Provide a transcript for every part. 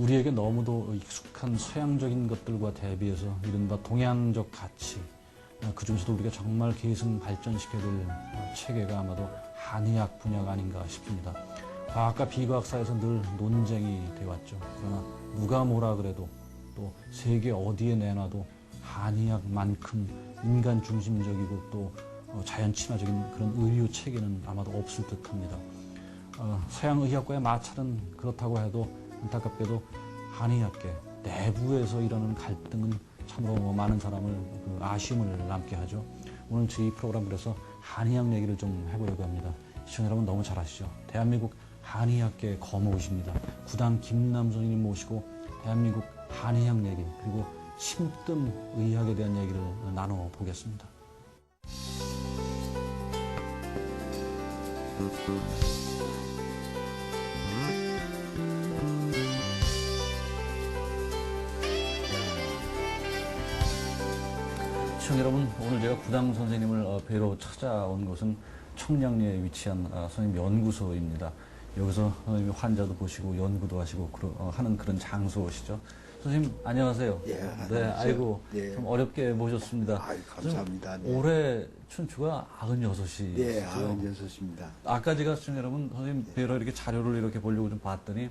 우리에게 너무도 익숙한 서양적인 것들과 대비해서 이른바 동양적 가치, 그 중에서도 우리가 정말 계승 발전시켜야 될 체계가 아마도 한의학 분야가 아닌가 싶습니다. 과학과 비과학사에서 늘 논쟁이 되어왔죠. 그러나 누가 뭐라 그래도 또 세계 어디에 내놔도 한의학만큼 인간 중심적이고 또 자연 친화적인 그런 의료 체계는 아마도 없을 듯합니다. 서양 의학과의 마찰은 그렇다고 해도 안타깝게도 한의학계 내부에서 일어나는 갈등은 참으로 많은 사람을 아쉬움을 남게 하죠. 오늘 저희 프로그램 그래서 한의학 얘기를 좀 해보려고 합니다. 시청자 여러분 너무 잘 아시죠? 대한민국 한의학계 거목이십니다. 구단 김남 선생님 모시고 대한민국 한의학 얘기 그리고 침뜸 의학에 대한 얘기를 나눠보겠습니다. 시청자 여러분, 오늘 제가 구당 선생님을 뵈러 찾아온 곳은 청량리에 위치한 선생님 연구소입니다. 여기서 선생님이 환자도 보시고 연구도 하시고 하는 그런 장소시죠. 선생님 안녕하세요. 예, 네, 아이고 예. 좀 어렵게 모셨습니다. 아유, 감사합니다. 네. 올해 춘추가 96이시죠. 네, 96입니다. 아까 제가 시청자 여러분 선생님 뵈러 이렇게 자료를 이렇게 보려고 좀 봤더니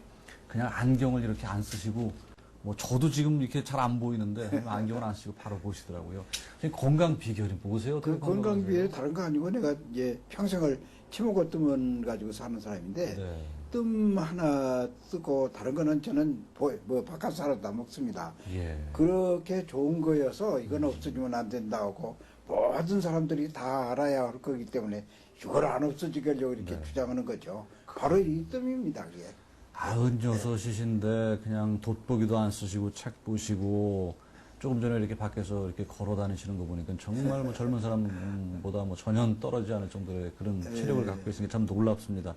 그냥 안경을 이렇게 안 쓰시고 뭐 저도 지금 이렇게 잘 안 보이는데 안경을 안 쓰시고 바로 보시더라고요. 선생님 건강 비결이 뭐세요? 그 건강 비결이 다른 거 아니고 내가 이제 평생을 치먹고 뜸은 가지고 사는 사람인데 네. 뜸 하나 쓰고 다른 거는 저는 뭐 바깥 사람도 다 먹습니다. 예. 그렇게 좋은 거여서 이건 없어지면 안 된다고 모든 사람들이 다 알아야 할 거기 때문에 이걸 안 없어지게 하려고 이렇게 네. 주장하는 거죠. 바로 이 뜸입니다, 그게. 96이신데 그냥 돋보기도 안 쓰시고 책 보시고 조금 전에 이렇게 밖에서 이렇게 걸어 다니시는 거 보니까 정말 뭐 젊은 사람보다 뭐 전혀 떨어지지 않을 정도의 그런 체력을 갖고 있으니까 참 놀랍습니다.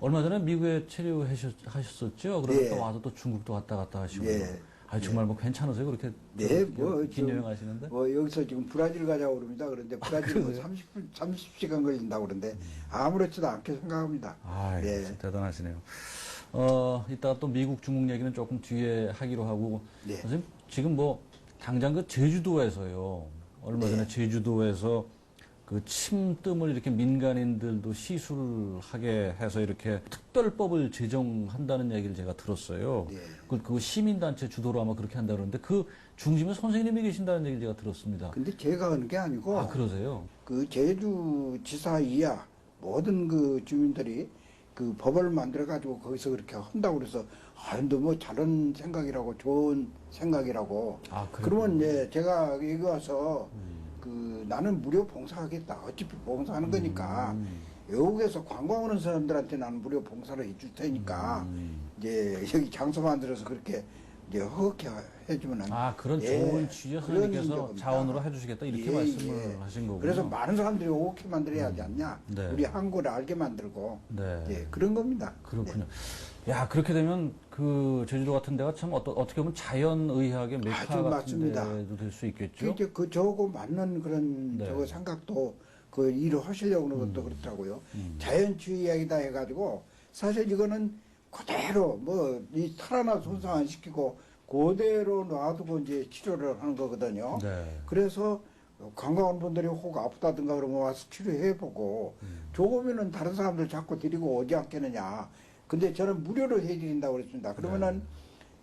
얼마 전에 미국에 체류하셨었죠? 그러다 네. 또 와서 또 중국도 왔다 갔다 하시고. 네. 아니, 정말 뭐 괜찮으세요? 그렇게. 네, 뭐, 긴 여행 하시는데? 뭐, 여기서 지금 브라질 가자고 그럽니다. 그런데 브라질 뭐 30시간 걸린다고 그러는데 아무렇지도 않게 생각합니다. 아, 네. 대단하시네요. 이따가 또 미국, 중국 얘기는 조금 뒤에 하기로 하고. 네. 선생님, 지금 뭐, 당장 그 제주도에서요. 얼마 전에 제주도에서 그 침뜸을 이렇게 민간인들도 시술하게 해서 이렇게 특별법을 제정한다는 얘기를 제가 들었어요. 네. 그 시민단체 주도로 아마 그렇게 한다고 그러는데 그 중심에 선생님이 계신다는 얘기를 제가 들었습니다. 근데 제가 하는 게 아니고 아, 그러세요? 그 제주지사 이하 모든 그 주민들이 그 법을 만들어 가지고 거기서 그렇게 한다고 그래서 근데 뭐 잘한 생각이라고 좋은 생각이라고 아, 그러면 이제 제가 여기 와서 그 나는 무료 봉사하겠다. 어차피 봉사하는 거니까 외국에서 관광 오는 사람들한테 나는 무료 봉사를 해줄 테니까 이제 여기 장소 만들어서 그렇게 이제 허겁게 해주면 그런 좋은 취지의 선생님께서 자원으로 해주시겠다 이렇게 말씀을 하신 거군요. 그래서 많은 사람들이 오게 만들어야 하지 않냐. 네. 우리 한국을 알게 만들고 네. 예, 그런 겁니다. 그렇군요. 야, 그렇게 되면 그 제주도 같은 데가 참 어떻게 보면 자연의학의 메카 아주 같은 맞습니다. 데도 될 수 있겠죠? 이제 그 저거 맞는 그런 네. 저거 생각도 그 일을 하시려고 하는 것도 그렇더라고요. 자연주의학이다 해가지고 사실 이거는 그대로 뭐 이 탈 하나 손상 안 시키고 그대로 놔두고 이제 치료를 하는 거거든요. 네. 그래서 관광 분들이 혹 아프다든가 그러면 와서 치료해보고 조금이면 다른 사람들 자꾸 데리고 오지 않겠느냐. 근데 저는 무료로 해드린다고 그랬습니다. 그러면은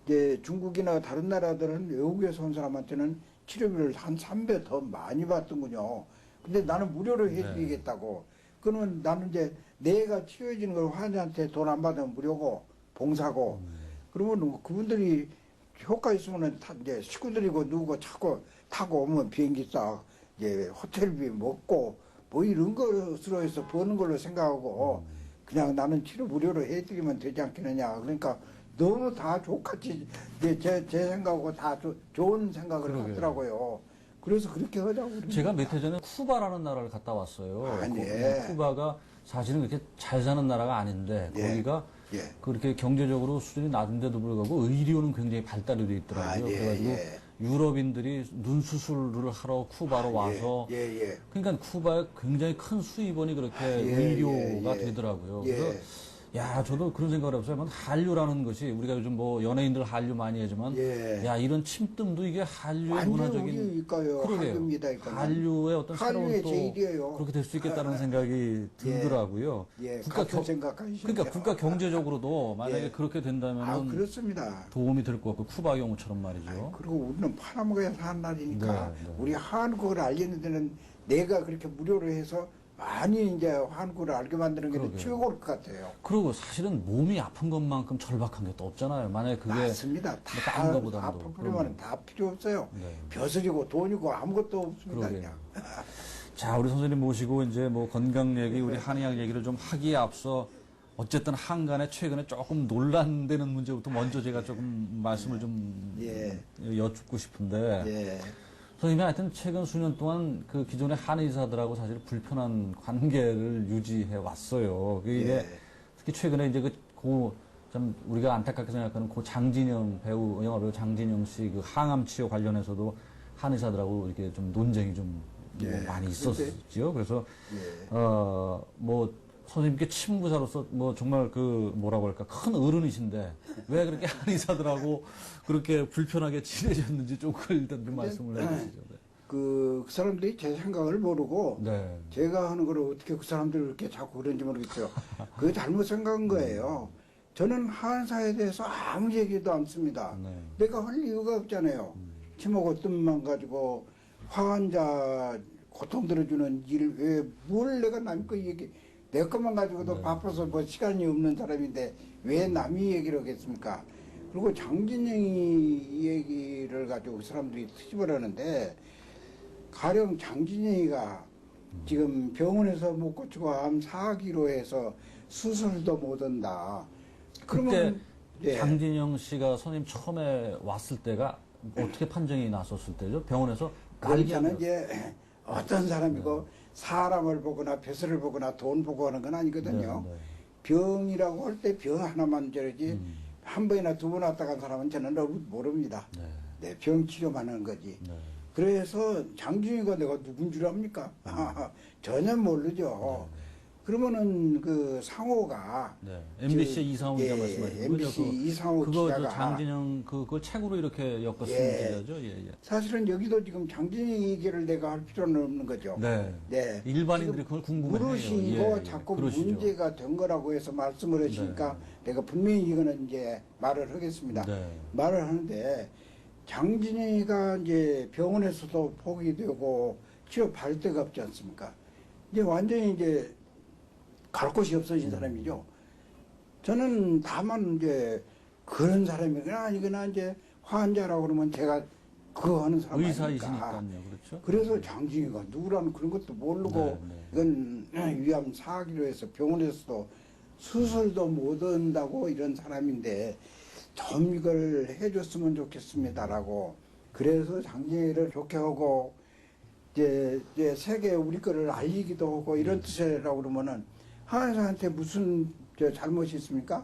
이제 중국이나 다른 나라들은 외국에서 온 사람한테는 치료비를 한 3배 더 많이 받던군요. 근데 나는 무료로 해드리겠다고. 그러면 나는 이제 내가 치료해주는 걸 환자한테 돈 안 받으면 무료고 봉사고. 그러면 그분들이 효과 있으면은 이제 식구들이고 누구 자꾸 타고 오면 비행기 싸 이제 호텔비 먹고 뭐 이런 것으로 해서 버는 걸로 생각하고 그냥 나는 치료 무료로 해드리면 되지 않겠느냐. 그러니까 너무 다 똑같이 제 생각하고 다 좋은 생각을 그러게요. 하더라고요. 그래서 그렇게 하자고 그럽니다. 제가 몇 해 전에 쿠바라는 나라를 갔다 왔어요. 아니, 쿠바가 사실은 그렇게 잘 사는 나라가 아닌데 예. 거기가 예. 그렇게 경제적으로 수준이 낮은데도 불구하고 의료는 굉장히 발달이 돼 있더라고요. 예, 그래가지고 예. 유럽인들이 눈 수술을 하러 쿠바로 와서 그러니까 쿠바에 굉장히 큰 수입원이 그렇게 의료가 되더라고요. 예. 그래서 야, 저도 그런 생각을 해봤어요. 한류라는 것이 우리가 요즘 뭐 연예인들 한류 많이 하지만 예. 야, 이런 침뜸도 이게 한류의 완전 문화적인 우리니까요. 그러게요. 한류입니다. 이거는. 한류의 어떤 새로운 한류의 또 제일이에요. 그렇게 될 수 있겠다는 생각이 들더라고요. 예, 국가 같은 생각하시죠. 그러니까 국가 경제적으로도 만약에 예. 그렇게 된다면 아, 그렇습니다. 도움이 될 것 같고 쿠바 경우처럼 말이죠. 그리고 우리는 팔아먹어야 사는 나라니까 네, 네. 우리 한국을 알리는 데는 내가 그렇게 무료로 해서 많이 이제 한국을 알게 만드는 게 그러게요. 최고일 것 같아요. 그리고 사실은 몸이 아픈 것만큼 절박한 게 또 없잖아요. 만약에 그게 맞습니다. 다른 거보다도. 아프면 다 필요 없어요. 네. 벼슬이고 돈이고 아무것도 없습니다. 그러게요. 그냥. 자, 우리 선생님 모시고 이제 뭐 건강 얘기, 우리 한의학 얘기를 좀 하기에 앞서 어쨌든 한간에 최근에 조금 논란되는 문제부터 먼저 제가 조금 말씀을 좀 예. 여쭙고 싶은데 예. 선생님이 하여튼 최근 수년 동안 그 기존의 한의사들하고 사실 불편한 관계를 유지해 왔어요. 이게 예. 특히 최근에 이제 참 우리가 안타깝게 생각하는 고 장진영 배우, 영화배우 장진영 씨 그 항암 치료 관련해서도 한의사들하고 이렇게 좀 논쟁이 좀 예. 많이 있었지요. 그래서 예. 뭐 선생님께 친구사로서 뭐 정말 그 뭐라고 할까 큰 어른이신데 왜 그렇게 한의사들하고 그렇게 불편하게 지내셨는지 좀 그걸 일단 좀 말씀을 해주시죠. 네. 그 사람들이 제 생각을 모르고 네. 제가 하는 걸 어떻게 그 사람들을 이렇게 자꾸 그런지 모르겠어요. 그게 잘못 생각한 거예요. 저는 한사에 대해서 아무 얘기도 않습니다. 네. 내가 할 이유가 없잖아요. 치목 어뜸만 가지고 환자 고통 들어주는 일 왜 뭘 내가 남 거 얘기 내 것만 가지고도 네. 바빠서 뭐 시간이 없는 사람인데 왜 남이 얘기를 하겠습니까? 그리고 장진영이 이 얘기를 가지고 사람들이 트집을 하는데 가령 장진영이가 지금 병원에서 못 고치고 암 4기로 해서 수술도 못 한다. 그때 예. 장진영 씨가 선생님 처음에 왔을 때가 어떻게 판정이 났었을 때죠? 병원에서 그러니까는 이제 어떤 사람이고 사람을 보거나 벼슬을 보거나 돈 보고 하는 건 아니거든요. 네, 네. 병이라고 할 때 병 하나만 저러지 한 번이나 두 번 왔다 간 사람은 저는 모릅니다. 네. 네, 병 치료만 하는 거지. 네. 그래서 장준이가 내가 누군 줄 압니까? 전혀 모르죠. 그러면은 그 상호가 네. MBC 저- 이상호 기자 말씀하시는 MBC 거죠? 이상호 그거 저 기자가 장진영 그걸 책으로 이렇게 엮었은 예. 기자죠? 예, 예. 사실은 여기도 지금 장진이 얘기를 내가 할 필요는 없는 거죠. 네. 네. 일반인들이 그걸 궁금해해요. 물으시고 예, 예. 자꾸 그러시죠. 문제가 된 거라고 해서 말씀을 하시니까 내가 분명히 이거는 이제 말을 하겠습니다. 네. 말을 하는데 장진이가 이제 병원에서도 포기되고 치료 받을 데가 없지 않습니까? 이제 완전히 이제 갈 곳이 없어진 사람이죠. 저는 다만 이제 그런 사람이거나 아니거나 이제 환자라고 그러면 제가 그거 하는 사람 아닙니까? 의사이시니까요. 그렇죠? 그래서 장진이가 누구라는 그런 것도 모르고 네, 이건 위암 4기로 해서 병원에서도 수술도 못 한다고 이런 사람인데 좀 이걸 해줬으면 좋겠습니다라고 그래서 장진이를 좋게 하고 이제 세계 우리 거를 알리기도 하고 이런 뜻이라고 그러면은 한의사한테 무슨 잘못이 있습니까?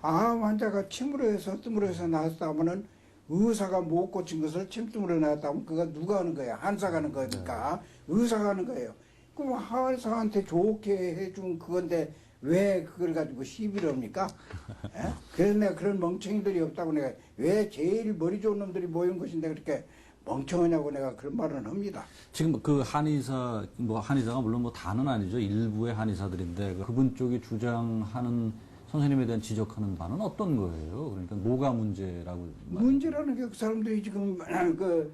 암 환자가 침으로 해서 뜸으로 해서 나왔다 하면은 의사가 못 고친 것을 침뜸으로 나왔다 하면 그거 누가 하는 거야? 한의사가 하는 거니까 의사가 하는 거예요. 그럼 한의사한테 좋게 해준 그건데 왜 그걸 가지고 시비를 합니까? 예? 그래서 내가 그런 멍청이들이 없다고 내가 왜 제일 머리 좋은 놈들이 모인 것인데 그렇게 멍청하냐고 내가 그런 말은 합니다. 지금 그 한의사, 뭐 한의사가 물론 뭐 다는 아니죠. 일부의 한의사들인데 그분 쪽이 주장하는 선생님에 대한 지적하는 바는 어떤 거예요? 그러니까 뭐가 문제라고? 문제라는 게 그 사람들이 지금 그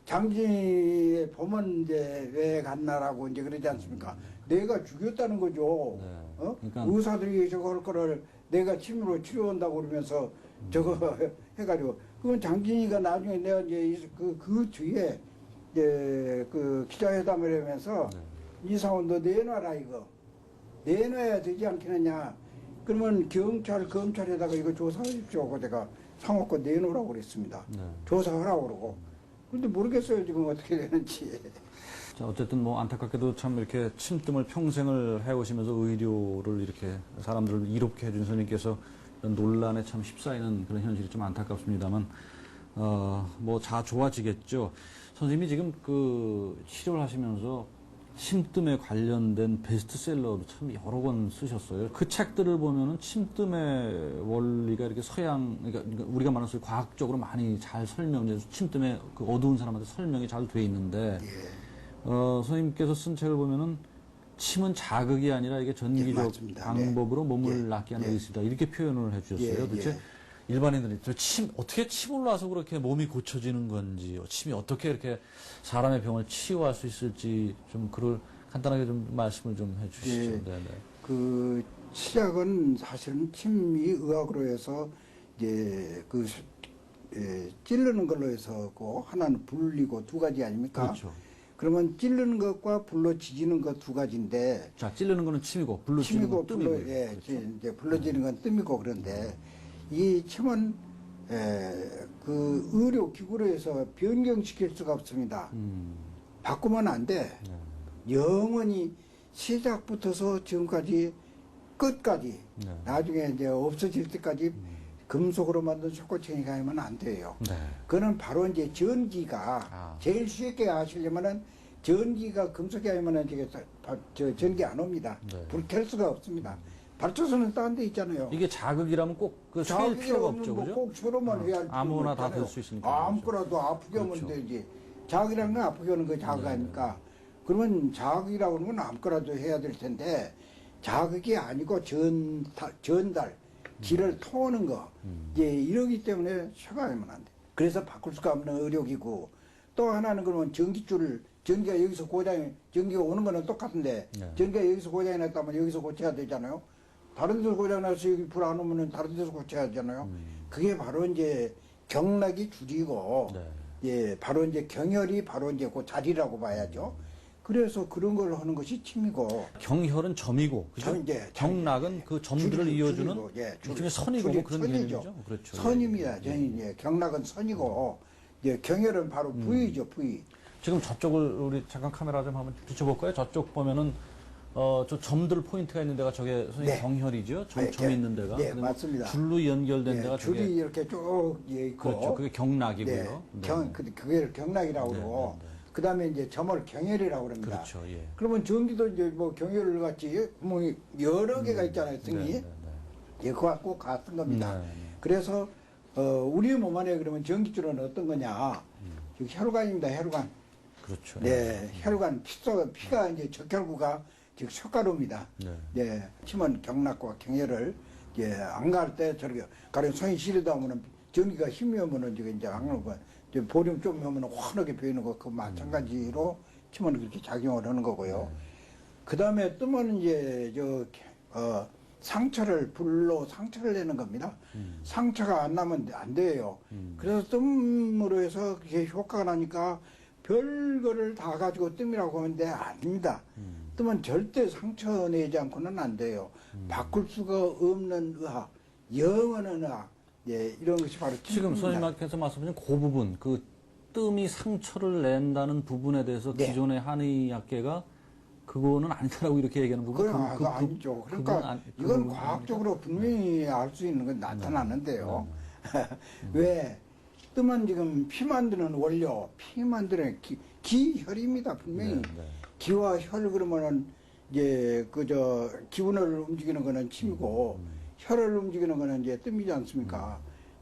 장진이 보면 이제 왜 갔나라고 이제 그러지 않습니까? 내가 죽였다는 거죠. 네. 어? 그러니까- 의사들이 저거 할 거를 내가 침으로 치료한다고 그러면서 저거 해가지고 그건 장진이가 나중에 내가 이제 그 뒤에 이제 그 기자회담을 하면서 이상원 너 내놔라 이거 내놔야 되지 않겠느냐. 그러면 경찰, 검찰에다가 이거 조사하십시오 하고 내가 상호권 내놓으라고 그랬습니다. 네. 조사하라고 그러고. 근데 모르겠어요, 지금 어떻게 되는지. 자, 어쨌든 뭐 안타깝게도 참 이렇게 침뜸을 평생을 해오시면서 의료를 이렇게 사람들을 이롭게 해준 선생님께서 이런 논란에 참 휩싸이는 그런 현실이 좀 안타깝습니다만, 뭐 좋아지겠죠. 선생님이 지금 그 치료를 하시면서 침뜸에 관련된 베스트셀러로 참 여러 권 쓰셨어요. 그 책들을 보면은 침뜸의 원리가 이렇게 그러니까 우리가 말하는 소위 과학적으로 많이 잘 설명돼서 침뜸의 그 어두운 사람한테 설명이 잘 돼 있는데, 선생님께서 쓴 책을 보면은 침은 자극이 아니라 이게 전기적 방법으로 몸을 낫게 하는 의식이다. 이렇게 표현을 해주셨어요. 도대체 일반인들이 어떻게 침을 놔서 그렇게 몸이 고쳐지는 건지, 침이 어떻게 이렇게 사람의 병을 치유할 수 있을지 좀 그걸 간단하게 좀 말씀을 좀 해주시죠. 네네. 그 시작은 사실은 침이 의학으로 해서 이제 찌르는 걸로 해서 그 하나는 불리고 두 가지 아닙니까? 그렇죠. 그러면 찌르는 것과 불로 지지는 것 두 가지인데. 자, 찌르는 거는 침이고 불로 지는 건 뜸이고. 그렇죠. 이제 불로 지는 건 뜸이고 그런데. 이 침은 그 의료 기구로 해서 변경시킬 수가 없습니다. 바꾸면 안 돼. 영원히 시작부터서 지금까지 끝까지 나중에 이제 없어질 때까지 금속으로 만든 촉구청이 가면 안 돼요. 그거는 바로 이제 전기가 제일 쉽게 아시려면은 전기가 금속이 아니면은 저 전기 안 옵니다. 불 켤 수가 없습니다. 발전소는 딴 데 있잖아요. 이게 자극이라면 꼭그 쉴 필요가 없죠, 그죠? 꼭 쇼로만 해야 할 아무나 다 될 수 있으니까. 아무거나도 아프게 하면 되지. 자극이라는 건 아프게 하는 거 자극 아닙니까? 그러면 자극이라고 하는 건 아무거나도 해야 될 텐데 자극이 아니고 전달, 기를 통하는 거. 이제 이러기 때문에 쇠가하면 안 돼. 그래서 바꿀 수가 없는 의료기구. 또 하나는 그러면 전기가 여기서 전기가 오는 거는 똑같은데 전기가 여기서 고장이 났다면 여기서 고쳐야 되잖아요. 다른 데서 고장 나서 여기 불 안 오면은 다른 데서 고쳐야 되잖아요. 그게 바로 이제 경락이 줄이고, 바로 이제 경혈이 바로 이제 그 자리라고 봐야죠. 그래서 그런 걸 하는 것이 침이고. 경혈은 점이고, 그죠? 경락은 그 점들을 이어주는 일종의 선이고 뭐 그런 개념이죠. 그렇죠. 선입니다. 경락은 선이고, 경혈은 바로 부위죠, 부위. 지금 저쪽을 우리 잠깐 카메라 좀 한번 비춰볼까요? 저쪽 보면은 저 점들 포인트가 있는 데가 저게 선생님 경혈이죠? 점이 있는 데가. 네, 맞습니다. 줄로 연결된 데가 줄이 저게 이렇게 쭉 있고. 그렇죠. 그게 경락이고요. 그게 경락이라고 그러고. 그다음에 이제 점을 경혈이라고 그럽니다. 그렇죠. 예. 그러면 전기도 이제 뭐 경혈 같이 뭐 여러 개가 있잖아요, 등이. 그거 꼭 같은 겁니다. 그래서 우리 몸 안에 그러면 전기줄은 어떤 거냐? 혈관입니다, 혈관. 그렇죠. 혈관, 피가 이제 적혈구가 즉 촉가루입니다. 침은 경락과 경혈을 안 갈 때 저렇게 가령 손이 시리다 하면은 전기가 힘이 오면은 이제 안 가는 거, 보름 좀 오면은 환하게 보이는 거 그 마찬가지로 침은 그렇게 작용을 하는 거고요. 그 다음에 뜸은 이제 상처를 불로 상처를 내는 겁니다. 상처가 안 나면 안 돼요. 그래서 뜸으로 해서 그게 효과가 나니까 별거를 다 가지고 뜸이라고 하면 아닙니다. 뜸은 절대 상처 내지 않고는 안 돼요. 바꿀 수가 없는 의학, 영원한 의학, 이런 것이 바로 지금 선생님께서 말씀하신 그 부분, 그 뜸이 상처를 낸다는 부분에 대해서 기존의 한의학계가 그거는 아니다라고 이렇게 얘기하는 부분. 그건 아니죠. 그러니까 이건 과학적으로 분명히 알 수 있는 건 나타나는데요. 왜? 뜸은 지금 피 만드는 원료, 피 만드는 기혈입니다, 분명히. 기와 혈 그러면은 이제 기운을 움직이는 거는 침이고 혈을 움직이는 거는 이제 뜸이지 않습니까?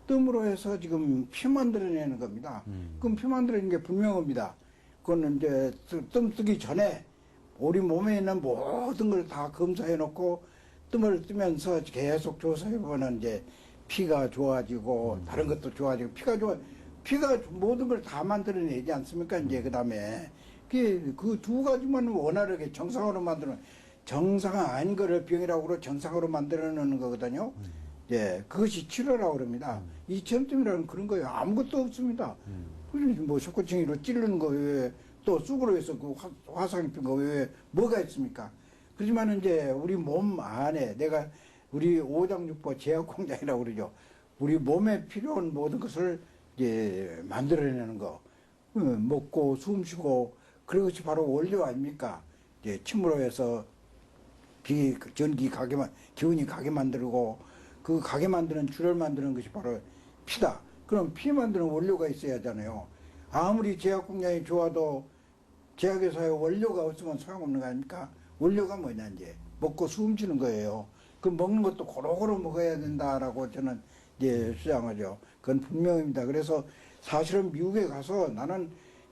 뜸으로 해서 지금 피 만들어내는 겁니다. 그럼 피 만들어내는 게 분명합니다. 그거는 이제 뜸 뜨기 전에 우리 몸에 있는 모든 걸 다 검사해 놓고 뜸을 뜨면서 계속 조사해 보면 이제 피가 좋아지고 다른 것도 좋아지고 피가 모든 걸 다 만들어내지 않습니까? 이제 그다음에 그 두 가지만 원활하게 정상으로 만드는 정상 아닌 거를 병이라고 그러고 정상으로 만들어내는 거거든요. 그것이 치료라고 그럽니다. 이 점점이라는 그런 거예요. 아무것도 없습니다. 뭐 촉구청이로 찌르는 거 외에 또 쑥으로 해서 그 화상 입힌 거 외에 뭐가 있습니까? 그렇지만 이제 우리 몸 안에 우리 오장육부 제약공장이라고 그러죠. 우리 몸에 필요한 모든 것을 이제 만들어내는 거. 먹고 숨 쉬고 그것이 바로 원료 아닙니까? 이제 침으로 해서 전기 기운이 가게 만들고 그 가게 만드는 줄을 만드는 것이 바로 피다. 그럼 피 만드는 원료가 있어야 하잖아요. 아무리 제약공장이 좋아도 제약회사에 원료가 없으면 소용없는 거 아닙니까? 원료가 뭐냐 이제 먹고 숨 쉬는 거예요. 그 먹는 것도 고루고루 먹어야 된다라고 저는 이제 주장하죠. 그건 분명입니다. 그래서 사실은 미국에 가서 나는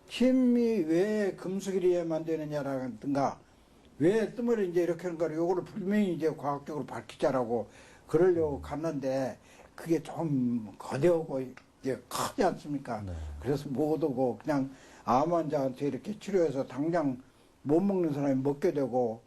침이 왜 금속이래야만 되느냐라든가 왜 뜸을 이제 이렇게 하는 거를 요거를 분명히 이제 과학적으로 밝히자라고 그러려고 갔는데 그게 좀 거대하고 이제 크지 않습니까? 네. 그래서 못 오고 그냥 암 환자한테 이렇게 치료해서 당장 못 먹는 사람이 먹게 되고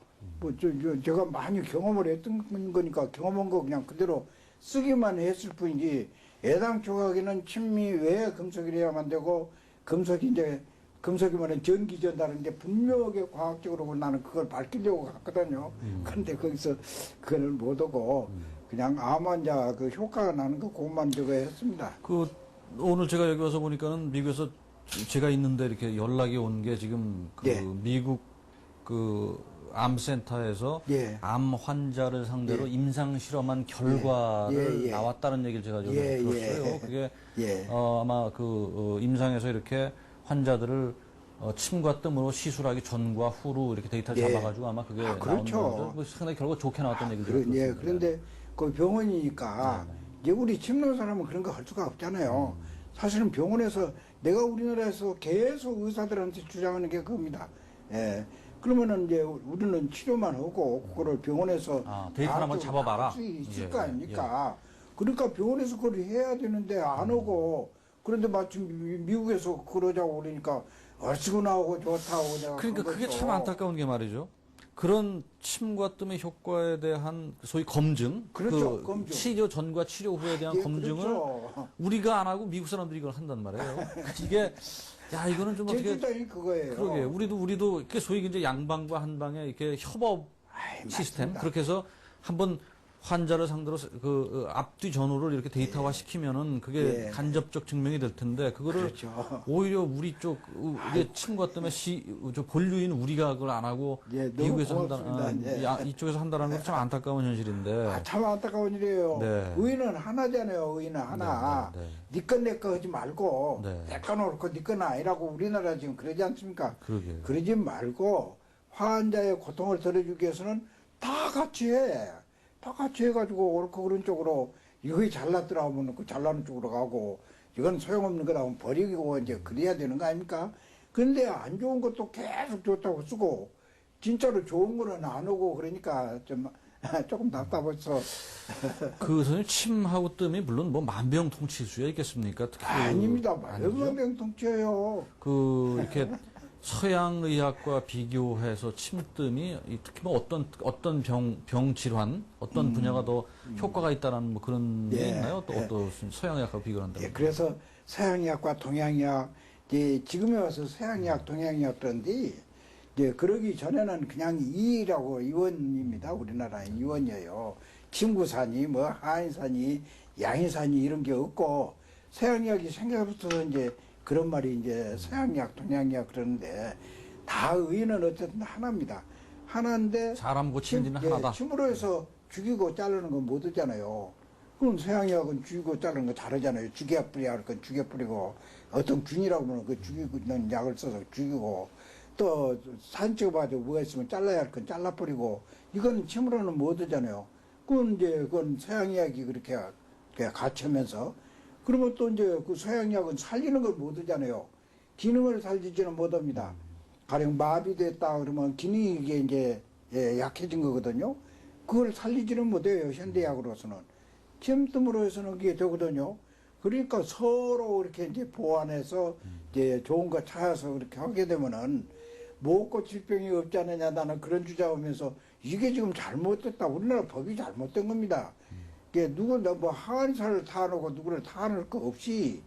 제가 많이 경험을 했던 거니까 경험한 거 그냥 그대로 쓰기만 했을 뿐이지 애당초 하기는 침이 왜 금속이래야만 되고 금속이면 전기 전달인데 분명하게 과학적으로 나는 그걸 밝히려고 갔거든요. 그런데 거기서 그걸 못 오고 그냥 암 환자 그 효과가 나는 거 그것만 저거 했습니다. 그 오늘 제가 여기 와서 보니까는 미국에서 제가 있는데 이렇게 연락이 온 게 지금 그 예. 미국 그 암센터에서 예. 암 환자를 상대로 예. 임상 실험한 결과를 예, 예. 나왔다는 얘기를 제가 좀 예, 들었어요. 예. 그게 예. 아마 그 임상에서 이렇게 환자들을 침과 뜸으로 시술하기 전과 후로 이렇게 데이터를 예. 잡아가지고 아마 그게 그렇죠. 나오는 거죠. 상당히 결과 좋게 나왔던 얘기를 그런, 들었습니다. 예, 그런데 그 병원이니까 이제 우리 침 놓은 사람은 그런 거 할 수가 없잖아요. 사실은 병원에서 내가 우리나라에서 계속 의사들한테 주장하는 게 그겁니다. 예. 그러면은 이제 우리는 치료만 하고 그거를 병원에서 데이터를 한번 잡아봐라. 할수 있을 예, 거 아닙니까? 그러니까 병원에서 그걸 해야 되는데 안 오고 그런데 마침 미국에서 그러자고 그러니까 얼씨구 나오고 좋다고 내가 그러니까 간 그게 거죠. 참 안타까운 게 말이죠. 그런 침과 뜸의 효과에 대한 소위 검증, 그렇죠, 그 검증. 치료 전과 치료 후에 대한 예, 검증을 그렇죠. 우리가 안 하고 미국 사람들이 이걸 한단 말이에요. 이게 야 이거는 좀 어떻게 제주장이 그거예요. 그러게 우리도 이렇게 소위 이제 양방과 한방의 이렇게 협업 시스템 맞습니다. 그렇게 해서 한번 환자를 상대로 그 앞뒤 전후를 이렇게 데이터화 시키면은 그게 예. 간접적 증명이 될 텐데 그거를 그렇죠. 오히려 우리 쪽 우리 침과 때문에 저 본류인 우리가 그걸 안 하고 예, 너무 미국에서 한다, 고맙습니다. 예. 이쪽에서 한다는 건 참 안타까운 현실인데. 참 안타까운 일이에요. 네. 의인은 하나잖아요. 의인은 하나. 네, 네, 네. 니건 내거 하지 말고 네. 내거 놓고 니건 아니라고 우리나라 지금 그러지 않습니까? 그러게. 그러지 말고 환자의 고통을 덜어주기 위해서는 다 같이 해. 다 같이 해가지고 옳고 그런 쪽으로 이거 잘났더라 하면 그 잘나는 쪽으로 가고 이건 소용없는 거다 하면 버리고 이제 그래야 되는 거 아닙니까? 근데 안 좋은 것도 계속 좋다고 쓰고 진짜로 좋은 거는 안 오고 그러니까 좀 조금 답답해서 그 선생님 침하고 뜸이 물론 뭐 만병통치수야 있겠습니까? 특히 아닙니다. 아니죠? 만병통치예요. 그 이렇게 서양 의학과 비교해서 침뜸이 특히 뭐 어떤 병 질환 어떤 분야가 더 효과가 있다라는 뭐 그런 게 예. 있나요? 또 어떤 서양 의학과 비교한다면? 예, 그래서 서양의학과 동양의학 이제 지금에 와서 서양의학 동양의학 그런데 이제 그러기 전에는 그냥 이라고 이원입니다. 우리나라는 이원이에요. 친구산이 뭐 한의산이 양의산이 이런 게 없고 서양의학이 생겨부터 이제 그런 말이 이제 서양의학 동양의학 그러는데 다 의의는 어쨌든 하나입니다. 하나인데 사람 고치는 일은 예, 하나다. 침으로 해서 죽이고 자르는 건 못 하잖아요. 그럼 서양의학은 죽이고 자르는 거 잘하잖아요. 죽여 뿌리야 할 건 죽여 뿌리고 어떤 균이라고 하면 그 죽이고 있는 약을 써서 죽이고 또 사진 찍어봐도 뭐가 있으면 잘라야 할 건 잘라 뿌리고 이건 침으로는 못 하잖아요. 그건 서양의학이 그렇게 같이 하면서 그러면 또 이제 그 서양의학은 살리는 걸 못 하잖아요. 기능을 살리지는 못합니다. 가령 마비됐다 그러면 기능이 이게 이제 약해진 거거든요. 그걸 살리지는 못해요. 현대약으로서는. 침뜸으로 해서는 그게 되거든요. 그러니까 서로 이렇게 이제 보완해서 이제 좋은 거 찾아서 그렇게 하게 되면은 먹고 질병이 없지 않느냐 나는 그런 주장하면서 이게 지금 잘못됐다. 우리나라 법이 잘못된 겁니다. 이게 누구나 뭐 한의사를 타놓고 누구를 타놓을 거 없이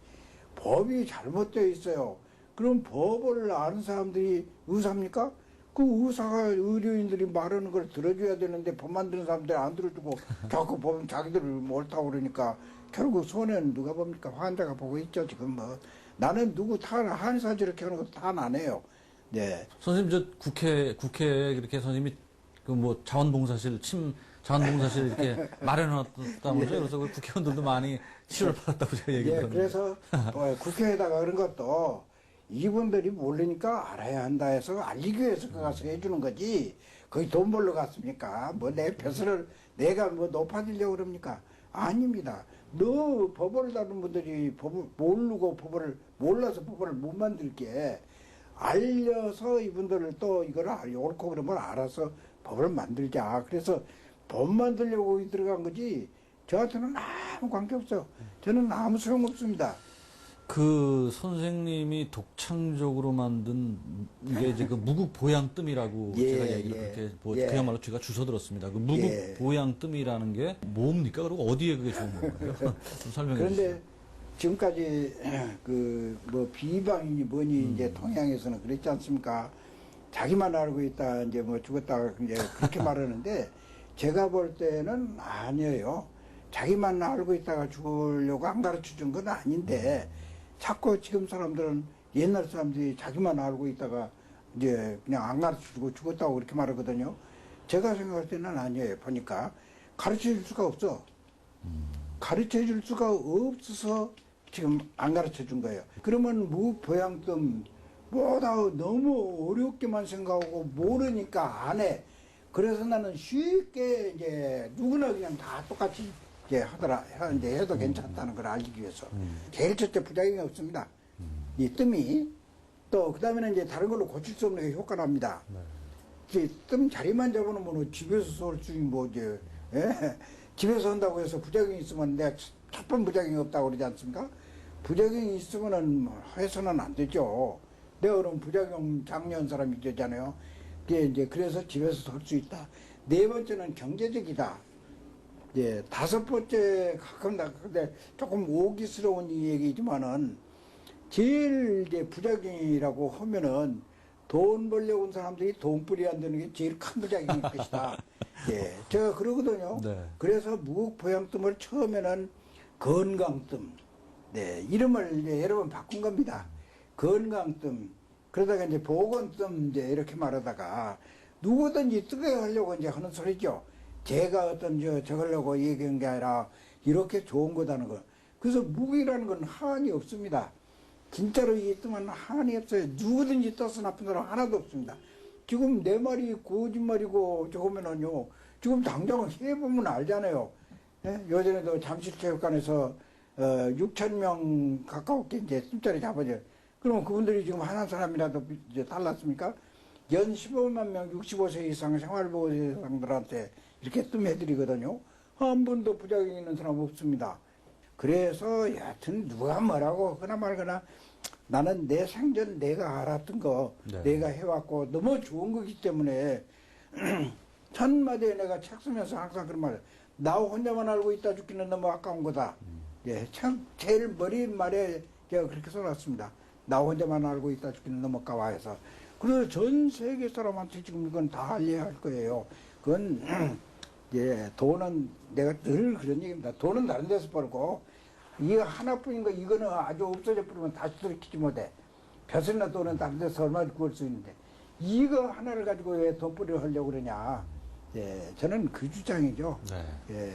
법이 잘못되어 있어요. 그럼 법을 아는 사람들이 의사입니까? 그 의사가 의료인들이 말하는 걸 들어줘야 되는데 법 만드는 사람들이 안 들어주고 자꾸 보면 자기들 옳다고 그러니까 결국 손해는 누가 봅니까? 환자가 보고 있죠. 지금 뭐 나는 누구 한의사 저렇게 하는 것도 다 안 해요. 네. 선생님 저 국회에 이렇게 선생님이 그 뭐 자원봉사실 자원봉사실 이렇게 마련해놨다면서요. 그래서 그 국회의원들도 많이 치료를 받았다고 제가 얘기 예, 들었는데. 그래서 국회에다가 그런 것도 이분들이 모르니까 알아야 한다 해서 알리기 위해서 그 가서 해주는 거지. 거기 돈 벌러 갔습니까? 뭐 내 벼슬을 내가 뭐 높아지려고 그럽니까? 아닙니다. 너 법을 다루는 분들이 법을 모르고 법을 몰라서 법을 못 만들게 알려서 이분들을 또 이걸 옳고 그름을 알아서 법을 만들자. 그래서 법 만들려고 들어간 거지. 저한테는 아무 관계 없어요. 저는 아무 소용 없습니다. 그 선생님이 독창적으로 만든 이게 이제 그 무국 보양뜸이라고 예, 제가 얘기를 예, 그렇게 예. 그야말로 제가 주워 들었습니다. 그 무국 예. 보양뜸이라는 게 뭡니까? 그리고 어디에 그게 좋은 건가요? 좀 설명해 주시죠. 그런데 지금까지 그 뭐 비방이니 뭐니 이제 동양에서는 그랬지 않습니까? 자기만 알고 있다 이제 뭐 죽었다 이제 그렇게 말하는데 제가 볼 때는 아니에요. 자기만 알고 있다가 죽으려고 안 가르쳐 준 건 아닌데 자꾸 지금 사람들은 옛날 사람들이 자기만 알고 있다가 이제 그냥 안 가르쳐 주고 죽었다고 그렇게 말하거든요. 제가 생각할 때는 아니에요. 보니까 가르쳐 줄 수가 없어. 가르쳐 줄 수가 없어서 지금 안 가르쳐 준 거예요. 그러면 무보양점 뭐다 너무 어렵게만 생각하고 모르니까 안 해. 그래서 나는 쉽게 이제 누구나 그냥 다 똑같이 이제 하더라. 이제 해도 괜찮다는 걸 알기 위해서. 제일 첫째 부작용이 없습니다. 이 뜸이 또 그다음에는 이제 다른 걸로 고칠 수 없는 게 효과랍니다. 이제 뜸 자리만 잡아놓으면 집에서 쏠 수 뭐 이제 예? 집에서 한다고 해서 부작용이 있으면 내가 첫 번 부작용이 없다고 그러지 않습니까? 부작용이 있으면은 해서는 안 되죠. 내가 그럼 부작용 장려한 사람이 되잖아요. 그게 이제 그래서 집에서 할 수 있다. 네 번째는 경제적이다. 이제 다섯 번째 가끔 근데 조금 오기스러운 이 얘기지만은 제일 이제 부작용이라고 하면은 돈 벌려고 온 사람들이 돈벌이 안 되는 게 제일 큰 부작용일 것이다. 예, 제가 그러거든요. 네. 그래서 무국보양뜸을 처음에는 건강뜸, 네, 이름을 이제 여러 번 바꾼 겁니다. 건강뜸. 그러다가 이제 보건뜸 이제 이렇게 말하다가 누구든지 뜨게 하려고 이제 하는 소리죠. 제가 어떤 저걸려고 얘기한 게 아니라 이렇게 좋은 거다는 거. 그래서 무기라는 건 한이 없습니다. 진짜로 이 뜸은 한이 없어요. 누구든지 떠서 나쁜 사람 하나도 없습니다. 지금 내 말이 거짓말이고 저거면은요. 지금 당장 해보면 알잖아요. 예? 요전에도 잠실체육관에서 6,000명 가까웠게 이제 술자리 잡아줘요. 그러면 그분들이 지금 하나 사람이라도 이제 달랐습니까? 연 15만 명 65세 이상 생활보호대상들한테 이렇게 뜸해드리거든요. 한 번도 부작용 있는 사람 없습니다. 그래서 여하튼 누가 뭐라고 하거나 말거나 나는 내 생전 내가 알았던 거 네. 내가 해왔고 너무 좋은 거기 때문에 천마디에 내가 책 쓰면서 항상 그런 말 나 혼자만 알고 있다 죽기는 너무 아까운 거다. 예, 참 제일 머리 말에 제가 그렇게 써놨습니다. 나 혼자만 알고 있다 죽기는 너무 아까워 해서. 그래서 전 세계 사람한테 지금 이건 다 알려야 할 거예요. 그건 예, 돈은 내가 늘 그런 얘기입니다. 돈은 다른 데서 벌고 이거 하나뿐인 거 이거는 아주 없어져 버리면 다시 돌이키지 못해. 벼슬이나 돈은 다른 데서 얼마나 구할 수 있는데 이거 하나를 가지고 왜 돈벌이를 하려고 그러냐. 예, 저는 그 주장이죠. 네. 예.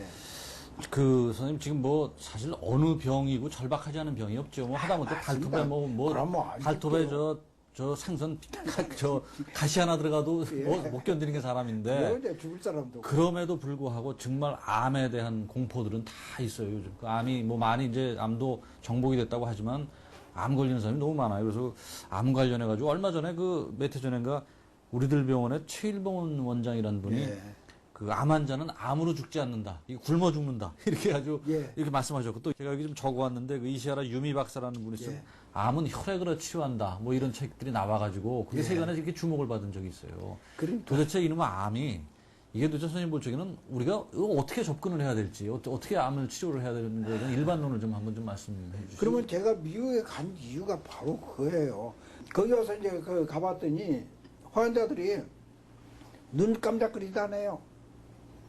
그 선생님 지금 뭐 사실 어느 병이고 절박하지 않은 병이 없죠. 뭐 하다못해 맞습니다. 발톱에 뭐 그럼 뭐 알겠죠. 발톱에 저 생선 저 가시 하나 들어가도 예. 못 견디는 게 사람인데 이제 죽을 사람도 없고. 그럼에도 불구하고 정말 암에 대한 공포들은 다 있어요. 요즘 그 암이 뭐 많이 이제 암도 정복이 됐다고 하지만 암 걸리는 사람이 너무 많아요. 그래서 암 관련해 가지고 얼마 전에 그 몇 해 전인가 우리들 병원에 최일봉 원장이라는 분이 예. 그 암 환자는 암으로 죽지 않는다. 이거 굶어 죽는다. 이렇게 아주 예. 이렇게 말씀하셨고 또 제가 여기 좀 적어왔는데 그 이시아라 유미 박사라는 분이 쓴 예. 암은 혈액으로 치료한다. 뭐 이런 책들이 나와가지고 그게 예. 세간에 이렇게 주목을 받은 적이 있어요. 그러니까. 도대체 이놈의 암이 이게 도대체 선생님 볼 적에는 우리가 이거 어떻게 접근을 해야 될지 어떻게 암을 치료를 해야 되는지에 대한 일반론을 좀 한번 좀 말씀해 주시죠. 그러면 제가 미국에 간 이유가 바로 그거예요. 거기 와서 이제 그 가봤더니 환자들이 눈 깜짝거리다네요.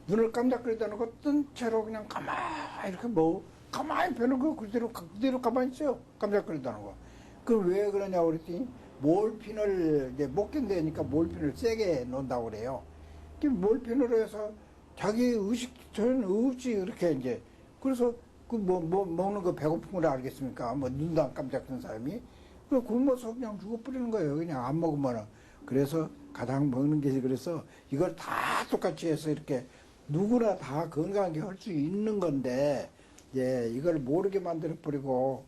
눈을 깜짝거리다는 거 뜬 채로 그냥 가만히 이렇게 뭐 가만히 펴는 거 그대로 가만히 있어요. 깜짝거리다는 거. 그럼 왜 그러냐고 그랬더니 몰핀을 이제 못 견디니까 몰핀을 세게 놓는다고 그래요. 그 몰핀으로 해서 자기 의식 전 없이 이렇게 이제 그래서 그 뭐 먹는 거 배고픈 걸 알겠습니까? 뭐 눈도 안 깜짝거리는 사람이 그 굶어서 그냥 죽어버리는 거예요. 그냥 안 먹으면. 그래서 가장 먹는 게 그래서 이걸 다 똑같이 해서 이렇게 누구나 다 건강하게 할 수 있는 건데, 예, 이걸 모르게 만들어버리고.